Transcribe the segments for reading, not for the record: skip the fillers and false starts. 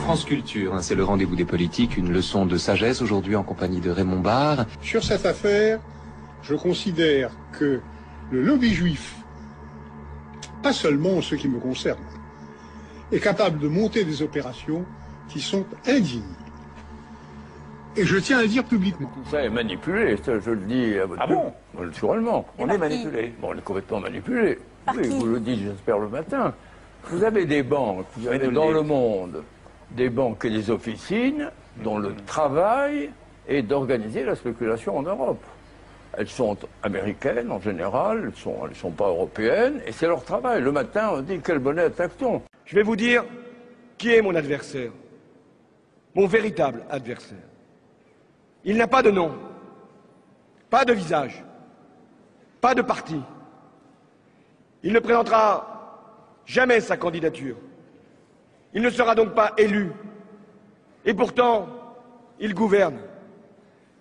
France Culture, c'est le rendez-vous des politiques, une leçon de sagesse aujourd'hui en compagnie de Raymond Barre. Sur cette affaire, je considère que le lobby juif, pas seulement en ce qui me concerne, est capable de monter des opérations qui sont indignes. Et je tiens à le dire publiquement. Tout ça est manipulé, ça je le dis à votre naturellement. On est manipulé. Bon, on est complètement manipulé. Oui, vous le dites, j'espère, le matin. Vous avez des banques, vous avez dans le monde des banques et des officines dont le travail est d'organiser la spéculation en Europe. Elles sont américaines en général, elles sont pas européennes, et c'est leur travail. Le matin, on dit quel bonnet attaque-t-on? Je vais vous dire qui est mon adversaire, mon véritable adversaire. Il n'a pas de nom, pas de visage, pas de parti. Il ne présentera jamais sa candidature. Il ne sera donc pas élu. Et pourtant, il gouverne.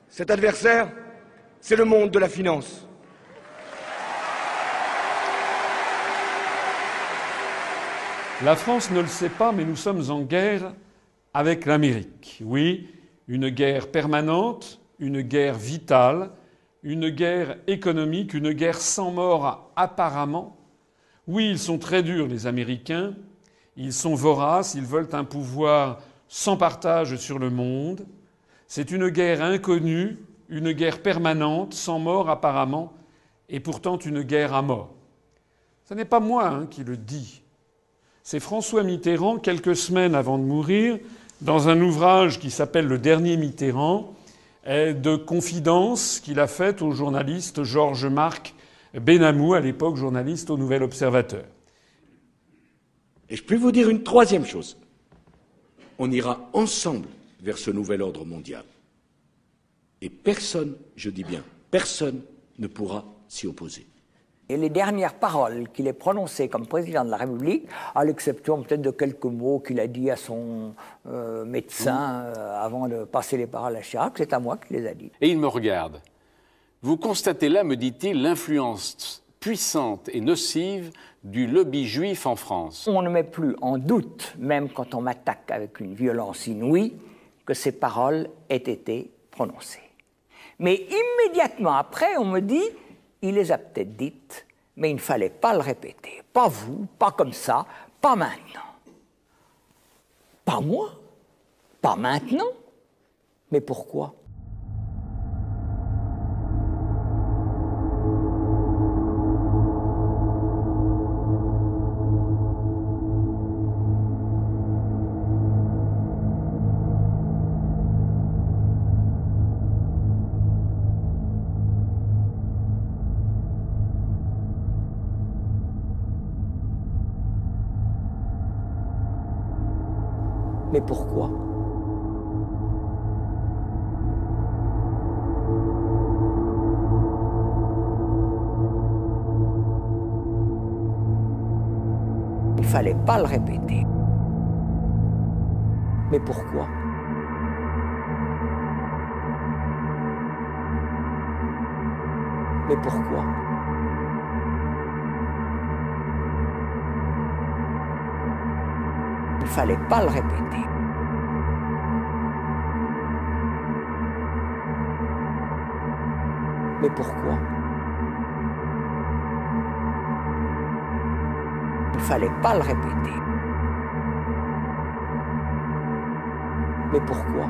Cet adversaire, c'est le monde de la finance. La France ne le sait pas, mais nous sommes en guerre avec l'Amérique. Oui, une guerre permanente, une guerre vitale, une guerre économique, une guerre sans mort apparemment. Oui, ils sont très durs, les Américains. Ils sont voraces, ils veulent un pouvoir sans partage sur le monde. C'est une guerre inconnue, une guerre permanente, sans mort apparemment, et pourtant une guerre à mort. Ce n'est pas moi qui le dis. C'est François Mitterrand, quelques semaines avant de mourir, dans un ouvrage qui s'appelle Le Dernier Mitterrand, de confidence qu'il a faite au journaliste Georges-Marc Benamou, à l'époque journaliste au Nouvel Observateur. Et je peux vous dire une troisième chose. On ira ensemble vers ce nouvel ordre mondial. Et personne, je dis bien, personne ne pourra s'y opposer. Et les dernières paroles qu'il ait prononcées comme président de la République, à l'exception peut-être de quelques mots qu'il a dit à son médecin avant de passer les paroles à Chirac, c'est à moi qu'il les a dit. Et il me regarde. Vous constatez là, me dit-il, l'influence puissante et nocive du lobby juif en France. On ne met plus en doute, même quand on m'attaque avec une violence inouïe, que ces paroles aient été prononcées. Mais immédiatement après, on me dit, il les a peut-être dites, mais il ne fallait pas le répéter. Pas vous, pas comme ça, pas maintenant. Pas moi, pas maintenant. Mais pourquoi ? Mais pourquoi ? Il ne fallait pas le répéter. Mais pourquoi ? Mais pourquoi ? Il ne fallait pas le répéter. Mais pourquoi ? Il ne fallait pas le répéter. Mais pourquoi ?